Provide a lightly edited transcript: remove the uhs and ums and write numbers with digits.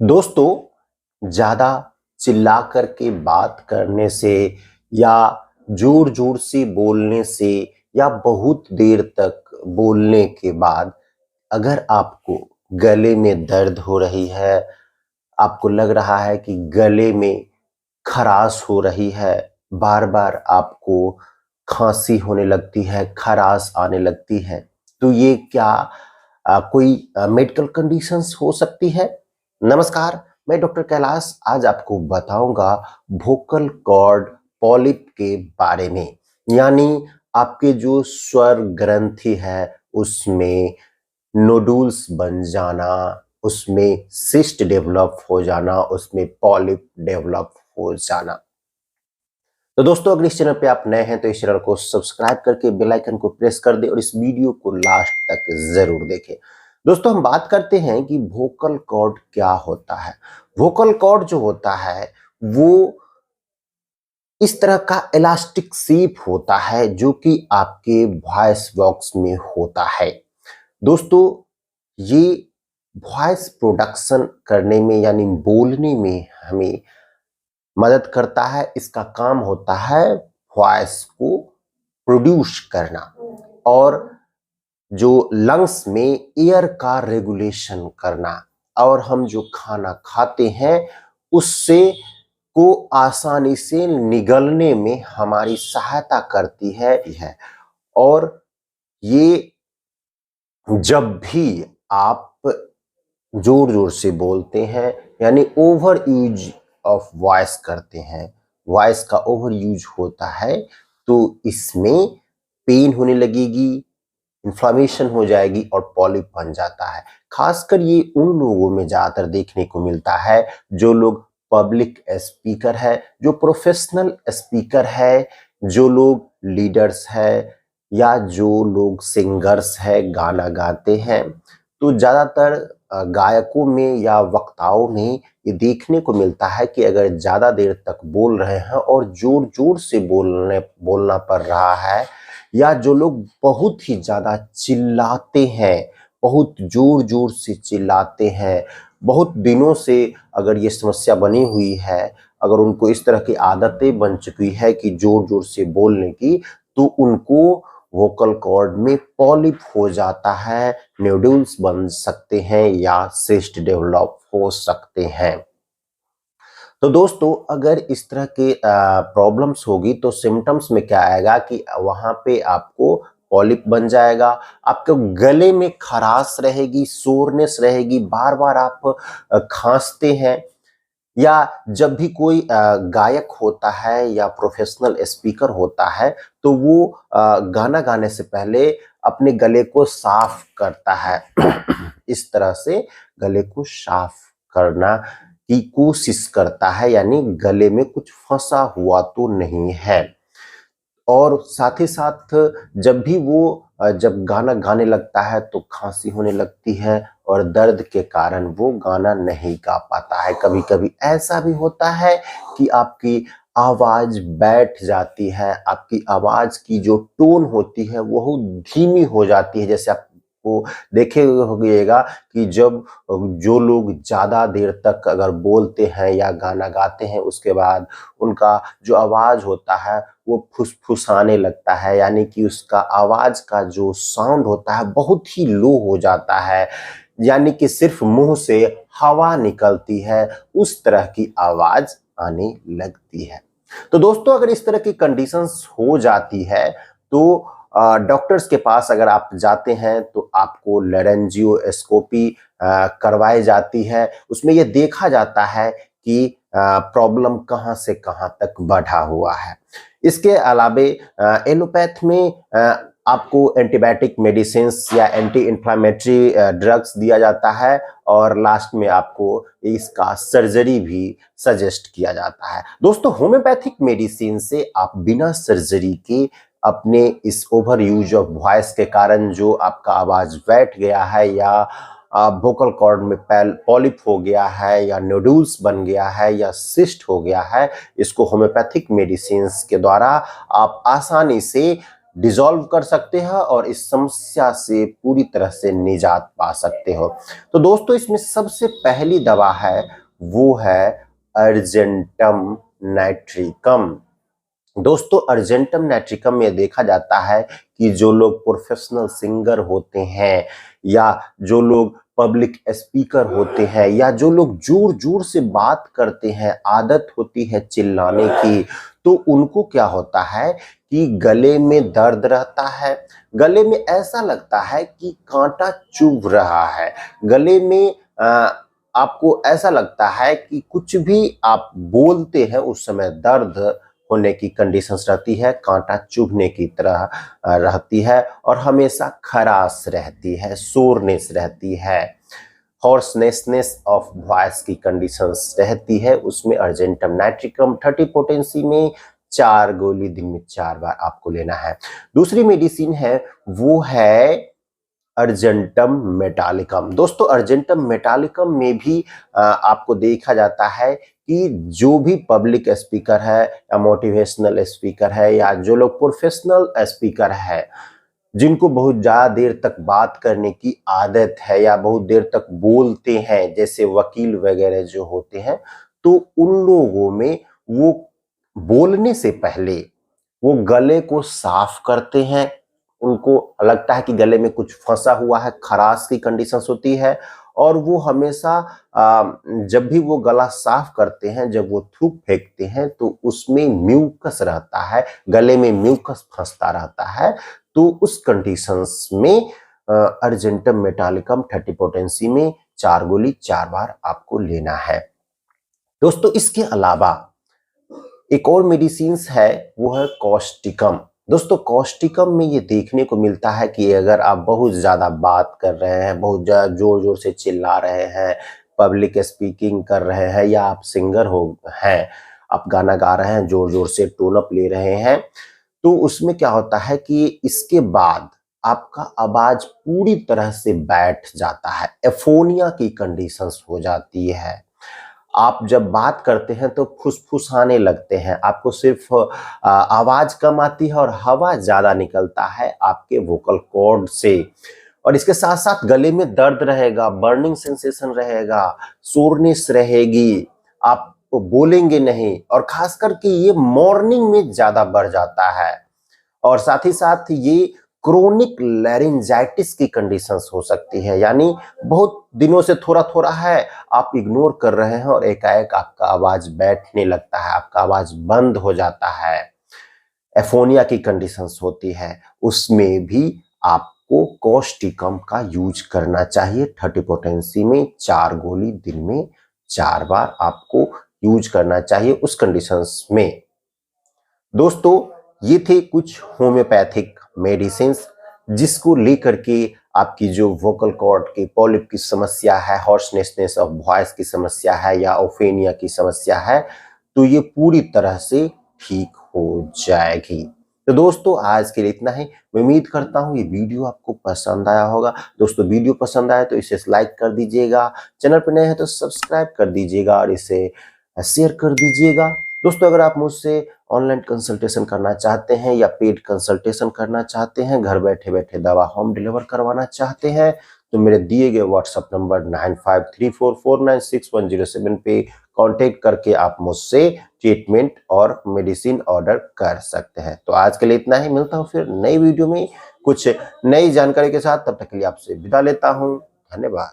दोस्तों, ज्यादा चिल्ला कर के बात करने से या जोर जोर से बोलने से या बहुत देर तक बोलने के बाद अगर आपको गले में दर्द हो रही है, आपको लग रहा है कि गले में खराश हो रही है, बार बार आपको खांसी होने लगती है, खराश आने लगती है, तो ये क्या कोई मेडिकल कंडीशंस हो सकती है? नमस्कार, मैं डॉक्टर कैलाश आज आपको बताऊंगा वोकल कॉर्ड पॉलिप के बारे में। यानी आपके जो स्वर ग्रंथि है उसमें नोडुल्स बन जाना, उसमें सिस्ट डेवलप हो जाना, उसमें पॉलिप डेवलप हो जाना। तो दोस्तों, अगर इस चैनल पे आप नए हैं तो इस चैनल को सब्सक्राइब करके बेल आइकन को प्रेस कर दें और इस वीडियो को लास्ट तक जरूर देखें। दोस्तों, हम बात करते हैं कि वोकल कॉर्ड क्या होता है। वोकल कॉर्ड जो होता है वो इस तरह का इलास्टिक शेप होता है जो कि आपके वॉइस बॉक्स में होता है। दोस्तों, ये वॉइस प्रोडक्शन करने में यानी बोलने में हमें मदद करता है। इसका काम होता है वॉइस को प्रोड्यूस करना और जो लंग्स में एयर का रेगुलेशन करना, और हम जो खाना खाते हैं उससे को आसानी से निगलने में हमारी सहायता करती है। और ये जब भी आप जोर जोर से बोलते हैं यानी ओवर यूज ऑफ वॉइस करते हैं, वॉइस का ओवर यूज होता है, तो इसमें पेन होने लगेगी, इन्फ्लामेशन हो जाएगी और पॉलिप बन जाता है। खासकर ये उन लोगों में ज्यादातर देखने को मिलता है जो लोग पब्लिक स्पीकर है, जो प्रोफेशनल स्पीकर है, जो लोग लीडर्स है या जो लोग सिंगर्स है, गाना गाते हैं। तो ज्यादातर गायकों में या वक्ताओं में ये देखने को मिलता है कि अगर ज्यादा देर तक बोल रहे हैं और जोर जोर से बोलना पड़ रहा है, या जो लोग बहुत ही ज्यादा चिल्लाते हैं, बहुत जोर जोर से चिल्लाते हैं, बहुत दिनों से अगर ये समस्या बनी हुई है, अगर उनको इस तरह की आदतें बन चुकी है कि जोर जोर से बोलने की, तो उनको वोकल कॉर्ड में पॉलिप हो जाता है, नोड्यूल्स बन सकते हैं या सिस्ट डेवलप हो सकते हैं। तो दोस्तों, अगर इस तरह के प्रॉब्लम्स होगी तो सिम्टम्स में क्या आएगा कि वहां पे आपको पॉलिप बन जाएगा, आपके गले में खराश रहेगी, सोरनेस रहेगी, बार बार आप खांसते हैं, या जब भी कोई गायक होता है या प्रोफेशनल स्पीकर होता है तो वो गाना गाने से पहले अपने गले को साफ करता है। इस तरह से गले को साफ करना की कोशिश करता है, यानी गले में कुछ फंसा हुआ तो नहीं है। और साथ ही साथ जब भी वो जब गाना गाने लगता है तो खांसी होने लगती है और दर्द के कारण वो गाना नहीं गा पाता है। कभी कभी ऐसा भी होता है कि आपकी आवाज बैठ जाती है, आपकी आवाज की जो टोन होती है वो धीमी हो जाती है। जैसे आपको देखे होगा कि जब जो लोग ज्यादा देर तक अगर बोलते हैं या गाना गाते हैं उसके बाद उनका जो आवाज होता है वो फुसफुसाने लगता है, यानी कि उसका आवाज का जो साउंड होता है बहुत ही लो हो जाता है, यानी कि सिर्फ मुंह से हवा निकलती है, उस तरह की आवाज आने लगती है। तो दोस्तों, अगर इस तरह की कंडीशंस हो जाती है तो डॉक्टर्स के पास अगर आप जाते हैं तो आपको लेरेंजियोस्कोपी करवाई जाती है। उसमें यह देखा जाता है कि प्रॉब्लम कहां से कहां तक बढ़ा हुआ है। इसके अलावे एलोपैथ में आपको एंटीबायोटिक मेडिसिन या एंटी इंफ्लेमेटरी ड्रग्स दिया जाता है और लास्ट में आपको इसका सर्जरी भी सजेस्ट किया जाता है। दोस्तों, होम्योपैथिक मेडिसिन से आप बिना सर्जरी के अपने इस ओवर यूज ऑफ वॉइस के कारण जो आपका आवाज बैठ गया है या वोकल कॉर्ड में पॉलिप हो गया है या नोड्यूल्स बन गया है या सिस्ट हो गया है, इसको होम्योपैथिक मेडिसिन के द्वारा आप आसानी से डिसॉल्व कर सकते हैं और इस समस्या से पूरी तरह से निजात पा सकते हो। तो दोस्तों इसमें सबसे पहली दवा है वो है अर्जेंटम नाइट्रिकम। दोस्तों अर्जेंटम नाइट्रिकम में देखा जाता है कि जो लोग प्रोफेशनल सिंगर होते हैं या जो लोग पब्लिक स्पीकर होते हैं या जो लोग जोर जोर से बात करते हैं, आदत होती है चिल्लाने की, तो उनको क्या होता है कि गले में दर्द रहता है, गले में ऐसा लगता है कि कांटा चुभ रहा है, गले में आपको ऐसा लगता है कि कुछ भी आप बोलते हैं उस समय दर्द होने की कंडीशंस रहती है, कांटा चुभने की तरह रहती है और हमेशा खराश रहती है, सोरनेस रहती है, हॉर्सनेसनेस ऑफ वॉइस की कंडीशंस रहती है। उसमें अर्जेंटम नाइट्रिकम 30 पोटेंसी में 4 गोली दिन में 4 बार आपको लेना है। दूसरी मेडिसिन है वो है अर्जेंटम मेटालिकम। दोस्तों अर्जेंटम मेटालिकम में भी आपको देखा जाता है कि जो भी पब्लिक स्पीकर है या मोटिवेशनल स्पीकर है या जो लोग प्रोफेशनल स्पीकर है, जिनको बहुत ज़्यादा देर तक बात करने की आदत है या बहुत देर तक बोलते हैं, जैसे वकील वगैरह जो होते हैं, तो उन लोगों में वो बोलने से पहले वो गले को साफ करते हैं। उनको लगता है कि गले में कुछ फंसा हुआ है, खराश की कंडीशंस होती है और वो हमेशा जब भी वो गला साफ करते हैं, जब वो थूक फेंकते हैं तो उसमें म्यूकस रहता है, गले में म्यूकस फंसता रहता है। तो उस कंडीशंस में अर्जेंटम मेटालिकम 30 पोटेंसी में 4 गोली 4 बार आपको लेना है। दोस्तों इसके अलावा एक और मेडिसिन है वो है कॉस्टिकम। दोस्तों कॉस्टिकम में ये देखने को मिलता है कि अगर आप बहुत ज़्यादा बात कर रहे हैं, बहुत ज़्यादा जोर जोर से चिल्ला रहे हैं, पब्लिक स्पीकिंग कर रहे हैं या आप सिंगर हैं, आप गाना गा रहे हैं, जोर जोर से टोन अप ले रहे हैं, तो उसमें क्या होता है कि इसके बाद आपका आवाज पूरी तरह से बैठ जाता है, एफोनिया की कंडीशंस हो जाती है। आप जब बात करते हैं तो फुसफुसाने लगते हैं, आपको सिर्फ आवाज कम आती है और हवा ज्यादा निकलता है आपके वोकल कॉर्ड से, और इसके साथ साथ गले में दर्द रहेगा, बर्निंग सेंसेशन रहेगा, सोरनेस रहेगी, आप बोलेंगे नहीं और खास करके ये मॉर्निंग में ज्यादा बढ़ जाता है और साथ ही साथ ये क्रोनिक लैरिंजाइटिस की कंडीशंस हो सकती है, यानी बहुत दिनों से थोड़ा थोड़ा है, आप इग्नोर कर रहे हैं और एकाएक आपका आवाज बैठने लगता है, आपका आवाज बंद हो जाता है, एफोनिया की कंडीशंस होती है, उसमें भी आपको कॉस्टिकम का यूज करना चाहिए। 30 पोटेंसी में 4 गोली दिन में 4 बार आपको यूज करना चाहिए उस कंडीशंस में। दोस्तों ये थे कुछ होम्योपैथिक मेडिसिन जिसको लेकर के आपकी जो वोकल कॉर्ड की पॉलिप की समस्या है, हॉर्सनेसनेस ऑफ वॉइस की समस्या है या ओफेनिया की समस्या है, तो ये पूरी तरह से ठीक हो जाएगी। तो दोस्तों आज के लिए इतना ही। मैं उम्मीद करता हूँ ये वीडियो आपको पसंद आया होगा। दोस्तों वीडियो पसंद आया तो इसे लाइक कर दीजिएगा, चैनल पर नए हैं तो सब्सक्राइब कर दीजिएगा और इसे शेयर कर दीजिएगा। दोस्तों अगर आप मुझसे ऑनलाइन कंसल्टेशन करना चाहते हैं या पेड कंसल्टेशन करना चाहते हैं, घर बैठे बैठे दवा होम डिलीवर करवाना चाहते हैं, तो मेरे दिए गए व्हाट्सएप नंबर 9534496107 पे कांटेक्ट करके आप मुझसे ट्रीटमेंट और मेडिसिन ऑर्डर कर सकते हैं। तो आज के लिए इतना ही, मिलता हूँ फिर नई वीडियो में कुछ नई जानकारी के साथ, तब तक के लिए आपसे विदा लेता हूँ। धन्यवाद।